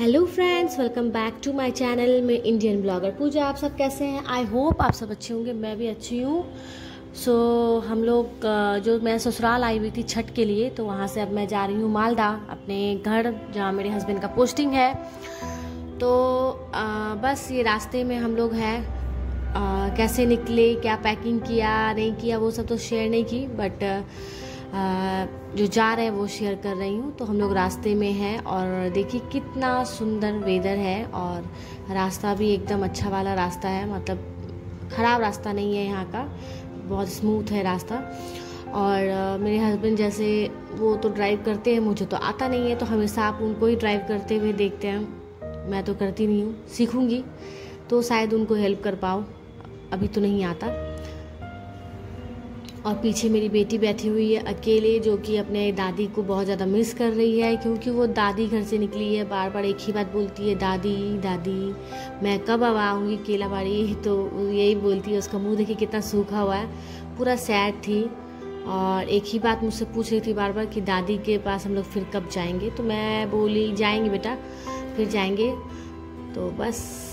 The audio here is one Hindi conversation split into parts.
Hello friends, welcome back to my channel में इंडियन ब्लॉगर पूजा। आप सब कैसे हैं? आई होप आप सब अच्छे होंगे। मैं भी अच्छी हूँ। हम लोग जो मैं ससुराल आई हुई थी छठ के लिए, तो वहाँ से अब मैं जा रही हूँ मालदा अपने घर, जहाँ मेरे हस्बैंड का पोस्टिंग है। तो बस ये रास्ते में हम लोग हैं। कैसे निकले, क्या पैकिंग किया नहीं किया, वो सब तो शेयर नहीं की, बट जो जा रहे हैं वो शेयर कर रही हूँ। तो हम लोग रास्ते में हैं और देखिए कितना सुंदर वेदर है, और रास्ता भी एकदम अच्छा वाला रास्ता है, मतलब ख़राब रास्ता नहीं है यहाँ का, बहुत स्मूथ है रास्ता। और मेरे हस्बैंड जैसे वो तो ड्राइव करते हैं, मुझे तो आता नहीं है, तो हमेशा आप उनको ही ड्राइव करते हुए देखते हैं। मैं तो करती नहीं हूँ, सीखूँगी तो शायद उनको हेल्प कर पाऊँ, अभी तो नहीं आता। और पीछे मेरी बेटी बैठी हुई है अकेले, जो कि अपने दादी को बहुत ज़्यादा मिस कर रही है, क्योंकि वो दादी घर से निकली है। बार बार एक ही बात बोलती है, दादी दादी मैं कब अब आऊँगी केलाबाड़ी। तो यही बोलती है। उसका मुंह देखिए कितना सूखा हुआ है, पूरा सैड थी, और एक ही बात मुझसे पूछ रही थी बार बार कि दादी के पास हम लोग फिर कब जाएंगे। तो मैं बोली जाएंगे बेटा, फिर जाएंगे। तो बस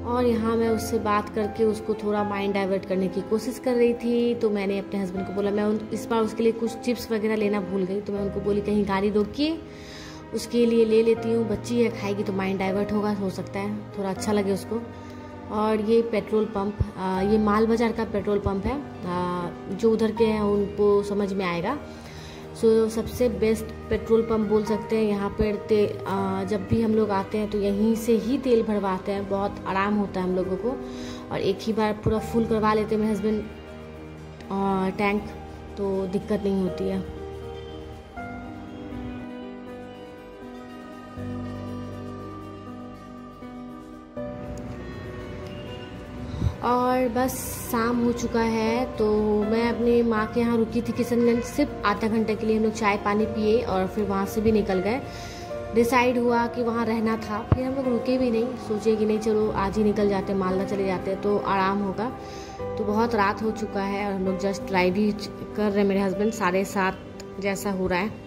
और यहाँ मैं उससे बात करके उसको थोड़ा माइंड डाइवर्ट करने की कोशिश कर रही थी। तो मैंने अपने हस्बैंड को बोला, मैं इस बार उसके लिए कुछ चिप्स वगैरह लेना भूल गई, तो मैं उनको बोली कहीं गाड़ी रोकिए, उसके लिए ले लेती हूँ, बच्ची है खाएगी तो माइंड डाइवर्ट होगा, हो सकता है थोड़ा अच्छा लगे उसको। और ये पेट्रोल पंप, ये माल बाज़ार का पेट्रोल पंप है। जो उधर के हैं उनको समझ में आएगा। सबसे बेस्ट पेट्रोल पंप बोल सकते हैं यहाँ पर। जब भी हम लोग आते हैं तो यहीं से ही तेल भरवाते हैं, बहुत आराम होता है हम लोगों को, और एक ही बार पूरा फुल करवा लेते हैं मेरे हस्बैंड टैंक, तो दिक्कत नहीं होती है। और बस शाम हो चुका है, तो मैं अपनी माँ के यहाँ रुकी थी किशनगंज, सिर्फ आधा घंटे के लिए। हम लोग चाय पानी पिए और फिर वहाँ से भी निकल गए। डिसाइड हुआ कि वहाँ रहना था, फिर हम लोग रुके भी नहीं, सोचे कि नहीं चलो आज ही निकल जाते, मालदा चले जाते तो आराम होगा। तो बहुत रात हो चुका है और हम लोग जस्ट ड्राइव ही कर रहे हैं। मेरे हस्बैंड 7:30 जैसा हो रहा है,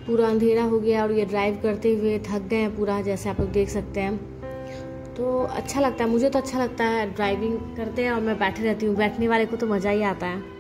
पूरा अंधेरा हो गया, और ये ड्राइव करते हुए थक गए हैं पूरा, जैसे आप लोग देख सकते हैं। तो अच्छा लगता है, मुझे तो अच्छा लगता है ड्राइविंग करते हैं, और मैं बैठे रहती हूँ, बैठने वाले को तो मज़ा ही आता है।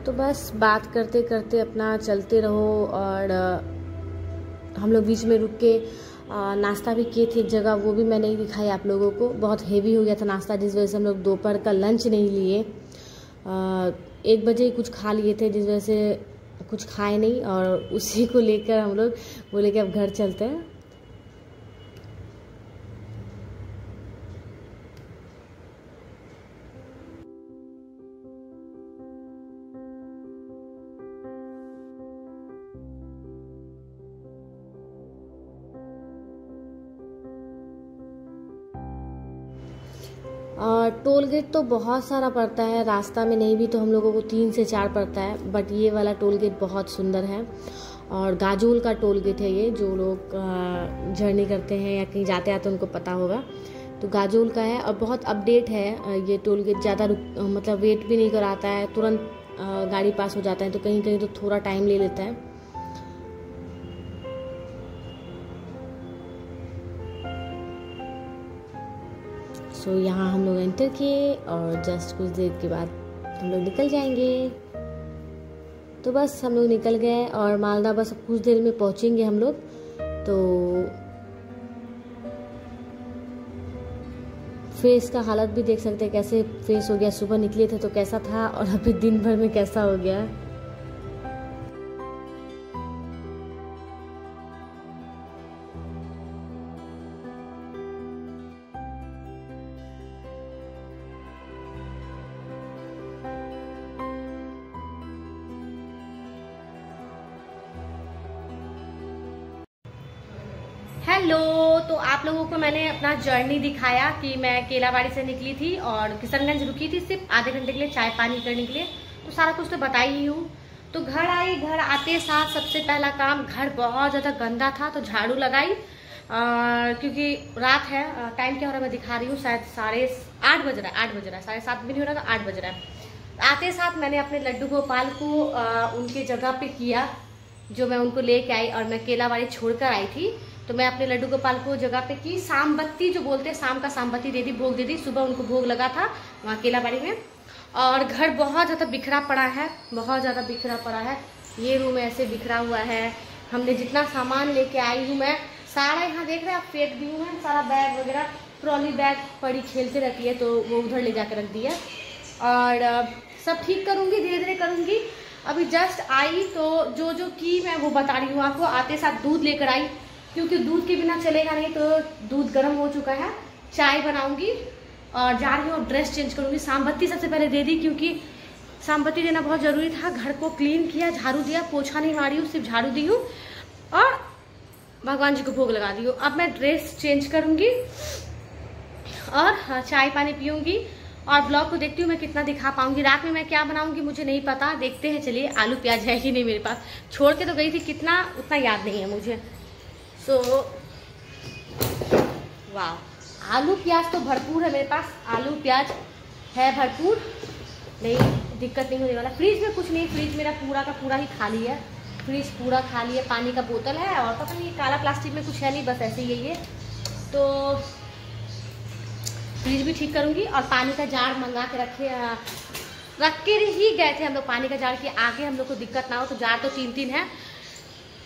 तो बस बात करते करते अपना चलते रहो। और हम लोग बीच में रुक के नाश्ता भी किए थे एक जगह, वो भी मैं नहीं दिखाई आप लोगों को, बहुत हेवी हो गया था नाश्ता, जिस वजह से हम लोग दोपहर का लंच नहीं लिए। 1 बजे ही कुछ खा लिए थे, जिस वजह से कुछ खाए नहीं, और उसी को लेकर हम लोग बोले कि अब घर चलते हैं। टोल गेट तो बहुत सारा पड़ता है, रास्ता में नहीं भी तो हम लोगों को 3 से 4 पड़ता है, बट ये वाला टोल गेट बहुत सुंदर है। और गाजोल का टोल गेट है ये, जो लोग जर्नी करते हैं या कहीं जाते आते हैं उनको पता होगा। तो गाजोल का है, और बहुत अपडेट है ये टोल गेट, ज़्यादा मतलब वेट भी नहीं कराता है, तुरंत गाड़ी पास हो जाता है। तो कहीं कहीं तो थोड़ा टाइम ले लेता है। यहाँ हम लोग एंटर किए, और जस्ट कुछ देर के बाद हम लोग निकल जाएंगे। तो बस हम लोग निकल गए, और मालदा बस कुछ देर में पहुंचेंगे हम लोग। तो फेस का हालत भी देख सकते हैं, कैसे फेस हो गया, सुबह निकले थे तो कैसा था, और अभी दिन भर में कैसा हो गया। हेलो, तो आप लोगों को मैंने अपना जर्नी दिखाया कि मैं केलाबाड़ी से निकली थी और किशनगंज रुकी थी सिर्फ आधे घंटे के लिए चाय पानी करने के लिए। तो सारा कुछ तो बता ही हूँ। तो घर आई, घर आते साथ सबसे पहला काम, घर बहुत ज़्यादा गंदा था तो झाड़ू लगाई। क्योंकि रात है, टाइम क्या हो रहा है मैं दिखा रही हूँ, शायद 8:30 बज रहा है, 8 बज रहा है, 7:30 भी नहीं हो रहा था, 8 बज रहा है। आते साथ मैंने अपने लड्डू गोपाल को उनकी जगह पे किया जो मैं उनको लेके आई, और मैं केलाबाड़ी छोड़कर आई थी। तो मैं अपने लड्डू गोपाल को जगह पे की, शाम बत्ती जो बोलते हैं, शाम का शाम बत्ती दे दी, भोग दे दी। सुबह उनको भोग लगा था वहाँ केलाबाड़ी में। और घर बहुत ज़्यादा बिखरा पड़ा है, बहुत ज़्यादा बिखरा पड़ा है। ये रूम ऐसे बिखरा हुआ है। हमने जितना सामान लेके आई हूँ मैं सारा यहाँ देख रहे हैं आप, फेंक दी हूँ मैं सारा, बैग वगैरह, ट्रॉली बैग पड़ी खेलते रहती है तो वो उधर ले जाकर रख दिया। और सब ठीक करूँगी, धीरे धीरे करूँगी। अभी जस्ट आई तो जो जो की मैं वो बता रही हूँ आपको। आते साथ दूध लेकर आई क्योंकि दूध के बिना चलेगा नहीं, तो दूध गर्म हो चुका है। चाय बनाऊंगी और जा रही हूँ, ड्रेस चेंज करूंगी। सामबत्ती सबसे पहले दे दी क्योंकि सामबत्ती देना बहुत ज़रूरी था। घर को क्लीन किया, झाड़ू दिया, पोछा नहीं मारी हूँ, सिर्फ झाड़ू दी हूँ और भगवान जी को भोग लगा दी हूँ। अब मैं ड्रेस चेंज करूँगी और चाय पानी पीऊँगी और ब्लॉग को देखती हूँ मैं कितना दिखा पाऊंगी। रात में मैं क्या बनाऊंगी मुझे नहीं पता, देखते हैं। चलिए, आलू प्याज है ही नहीं मेरे पास, छोड़ के तो गई थी, कितना उतना याद नहीं है मुझे। सो वाह, आलू प्याज तो भरपूर है मेरे पास, आलू प्याज है भरपूर, नहीं दिक्कत नहीं होने वाला। फ्रिज में कुछ नहीं, फ्रिज मेरा पूरा का पूरा ही खाली है, फ्रिज पूरा खाली है। पानी का बोतल है और पता नहीं काला प्लास्टिक में कुछ है नहीं, बस ऐसे ही है ये। तो फ्रिज भी ठीक करूँगी और पानी का जार मंगा के रख के ही गए थे हम लोग पानी का जार, कि आगे हम लोग को दिक्कत ना हो। तो जार तो 3 है।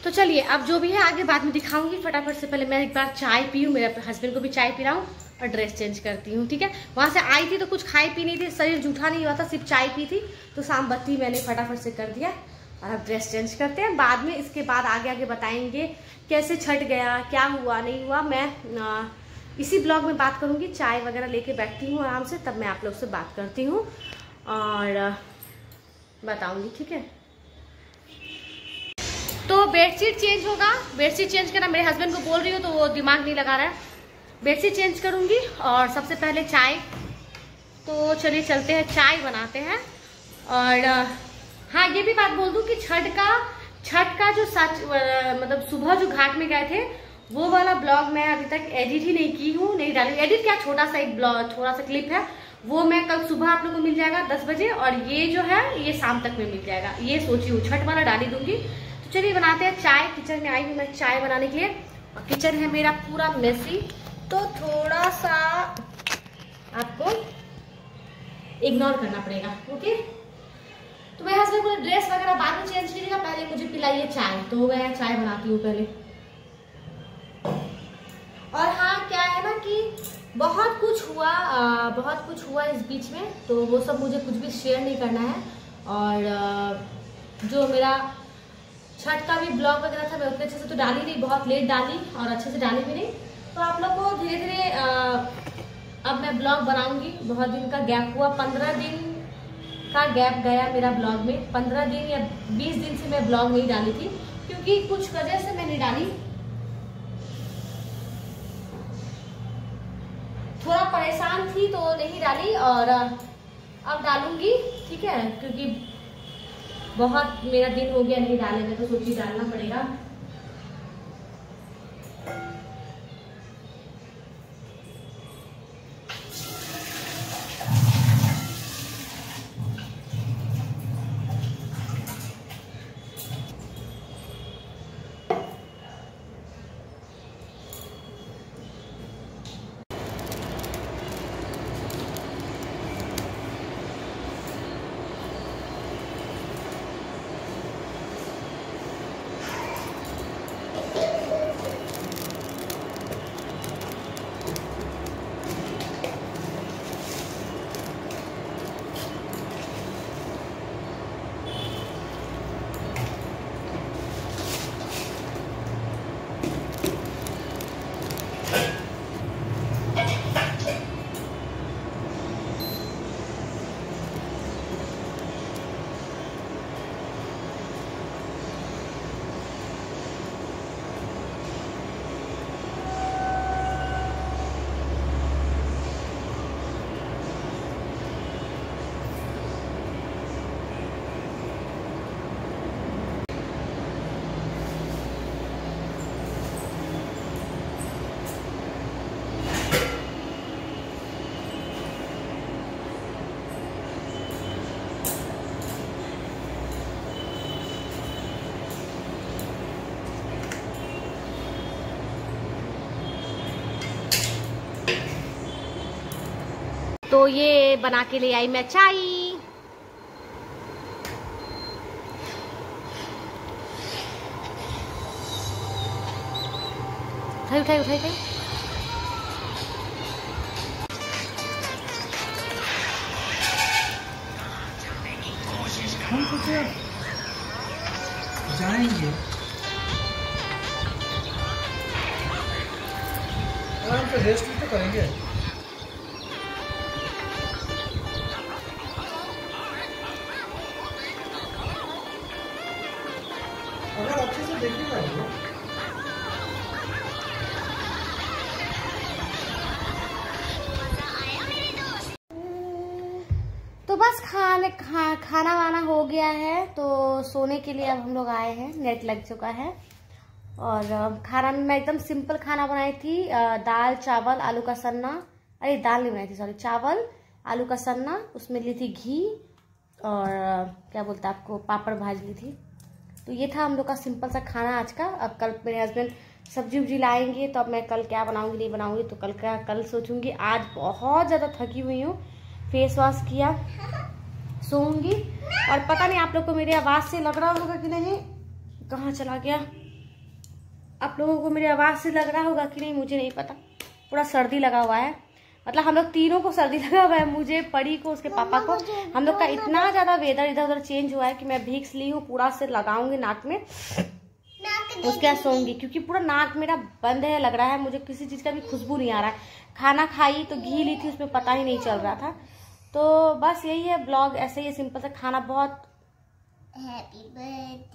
तो चलिए, अब जो भी है आगे बाद में दिखाऊंगी। फटाफट से पहले मैं एक बार चाय पीऊँ, मेरे हस्बैंड को भी चाय पिलाऊँ और ड्रेस चेंज करती हूँ, ठीक है। वहाँ से आई थी तो कुछ खाई पी नहीं थी, शरीर जूठा नहीं हुआ था, सिर्फ चाय पी थी। तो शाम बत्ती मैंने फटाफट से कर दिया और अब ड्रेस चेंज करते हैं। बाद में इसके बाद आगे आगे बताएंगे कैसे छठ गया, क्या हुआ नहीं हुआ। मैं इसी ब्लॉग में बात करूँगी। चाय वगैरह लेके बैठती हूँ आराम से, तब मैं आप लोग से बात करती हूँ और बताऊँगी, ठीक है। तो बेडशीट चेंज होगा, बेडशीट चेंज करना मेरे हस्बैंड को बोल रही हूँ तो वो दिमाग नहीं लगा रहा है। बेडशीट चेंज करूँगी और सबसे पहले चाय। तो चलिए चलते हैं, चाय बनाते हैं। और हाँ, ये भी बात बोल दूँ कि छठ का जो सच मतलब सुबह जो घाट में गए थे वो वाला ब्लॉग मैं अभी तक एडिट ही नहीं की हूँ, नहीं डाली। एडिट क्या, छोटा सा एक ब्लॉग, थोड़ा सा क्लिप है, वो मैं कल सुबह आप लोगों को मिल जाएगा 10 बजे, और ये जो है ये शाम तक में मिल जाएगा। ये सोची हूँ छठ वाला डाली दूंगी। तो चलिए बनाते हैं चाय। किचन में आई हूँ मैं चाय बनाने के लिए और किचन है मेरा पूरा मेसी, तो थोड़ा सा आपको इग्नोर करना पड़ेगा, ओके। तो मेरे हस्बैंड को ड्रेस वगैरह बाद में चेंज कीजिएगा, पहले मुझे पिलाइए चाय। तो मैं चाय बनाती हूँ पहले। और हाँ, क्या है ना कि बहुत कुछ हुआ इस बीच में, तो वो सब मुझे कुछ भी शेयर नहीं करना है। और जो मेरा छठ का भी ब्लॉग वगैरह था मैं उतने अच्छे से तो डाली नहीं, बहुत लेट डाली और अच्छे से डाली भी नहीं। तो आप लोग को धीरे धीरे अब मैं ब्लॉग बनाऊंगी। बहुत दिन का गैप हुआ, 15 दिन का गैप गया मेरा ब्लॉग में। 15 दिन या 20 दिन से मैं ब्लॉग नहीं डाली थी क्योंकि कुछ वजह से मैं नहीं डाली, थोड़ा परेशान थी तो नहीं डाली। और अब डालूंगी, ठीक है, क्योंकि बहुत मेरा दिन हो गया नहीं डाले में, तो सोची डालना पड़ेगा। तो ये बना के ले आई मैं चाय। उठाई उठाई उठाई उठाई। हम सोचे जाएंगे, आराम से रेस्ट भी तो करेंगे। अगर अच्छे से देखने पाएंगे तो बस खाना वाना हो गया है, तो सोने के लिए अब हम लोग आए हैं। नेट लग चुका है और खाना में मैं एकदम सिंपल खाना बनाई थी, दाल चावल आलू का सन्ना, अरे दाल नहीं बनाई थी सॉरी, चावल आलू का सन्ना, उसमें ली थी घी और क्या बोलते हैं आपको, पापड़ भाज ली थी। तो ये था हम लोग का सिंपल सा खाना आज का। अब कल मेरे हस्बैंड सब्जी उब्जी लाएंगे तो अब मैं कल क्या बनाऊंगी नहीं बनाऊंगी, तो कल सोचूंगी। आज बहुत ज़्यादा थकी हुई हूँ, फेस वॉश किया, सोऊंगी। और पता नहीं आप लोग को मेरी आवाज़ से लग रहा होगा कि नहीं, कहाँ चला गया, आप लोगों को मेरी आवाज़ से लग रहा होगा कि नहीं मुझे नहीं पता। पूरा सर्दी लगा हुआ है, मतलब हम लोग तीनों को सर्दी लगा हुआ है, मुझे, परी को, उसके पापा को। हम लोग का इतना ज़्यादा वेदर इधर उधर चेंज हुआ है कि मैं विक्स ली हूँ, पूरा से लगाऊंगी नाक में, उसके बाद सोऊंगी, क्योंकि पूरा नाक मेरा बंद है, लग रहा है मुझे किसी चीज़ का भी खुशबू नहीं आ रहा है। खाना खाई तो घी ली थी, उसमें पता ही नहीं चल रहा था। तो बस यही है ब्लॉग, ऐसे ही सिंपल सा खाना, बहुत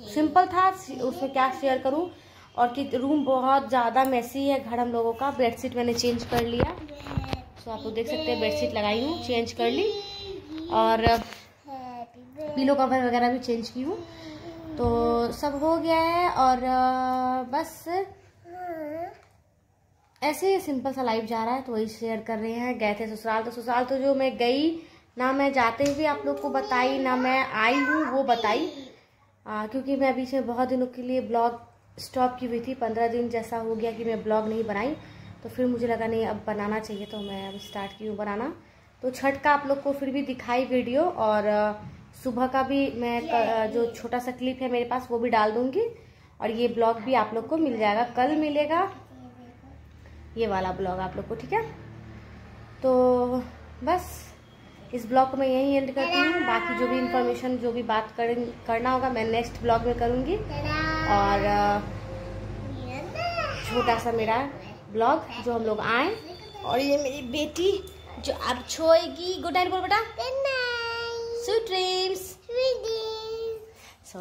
सिंपल था, उसमें क्या शेयर करूं। और कि रूम बहुत ज़्यादा मैसी है घर हम लोगों का। बेडशीट मैंने चेंज कर लिया, तो आप लोग देख सकते हैं बेडशीट लगाई हूँ, चेंज कर ली, और पिलो कवर वगैरह भी चेंज की हूँ। तो सब हो गया है और बस ऐसे ही सिंपल सा लाइफ जा रहा है, तो वही शेयर कर रहे हैं। गए थे ससुराल, तो ससुराल तो जो मैं गई ना, मैं जाते हुए आप लोग को बताई ना, मैं आई हूँ वो बताई, क्योंकि मैं अभी से बहुत दिनों के लिए ब्लॉग स्टॉप की हुई थी। 15 दिन जैसा हो गया कि मैं ब्लॉग नहीं बनाई, तो फिर मुझे लगा नहीं अब बनाना चाहिए, तो मैं अब स्टार्ट की हूँ बनाना। तो छठ का आप लोग को फिर भी दिखाई वीडियो, और सुबह का भी मैं जो छोटा सा क्लिप है मेरे पास वो भी डाल दूँगी, और ये ब्लॉग भी आप लोग को मिल जाएगा, कल मिलेगा ये वाला ब्लॉग आप लोग को, ठीक है। तो बस इस ब्लॉग को मैं यहीं एंड करती हूँ। बाकी जो भी इंफॉर्मेशन, जो भी बात करना होगा मैं नेक्स्ट ब्लॉग में करूँगी। और छोटा सा मेरा ब्लॉग जो हम लोग आए, और ये मेरी बेटी जो अब सोएगी। गुड नाइट बोल बेटा, स्वीट ड्रीम्स। सो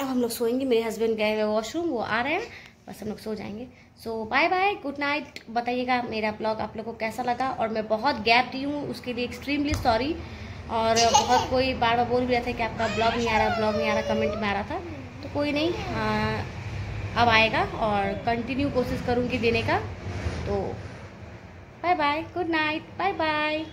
अब हम लोग सोएंगे, मेरे हस्बैंड गए हुए वॉशरूम, वो आ रहे हैं, बस हम लोग सो जाएंगे। सो बाय बाय, गुड नाइट। बताइएगा मेरा ब्लॉग आप लोग को कैसा लगा, और मैं बहुत गैप दी हूँ उसके लिए एक्सट्रीमली सॉरी। और बहुत कोई बार बार बोल भी रहा था कि आपका ब्लॉग नहीं आ रहा, ब्लॉग नहीं आ रहा, कमेंट में आ रहा था, तो कोई नहीं, अब आएगा और कंटिन्यू कोशिश करूँगी देने का। तो bye bye, good night, bye bye.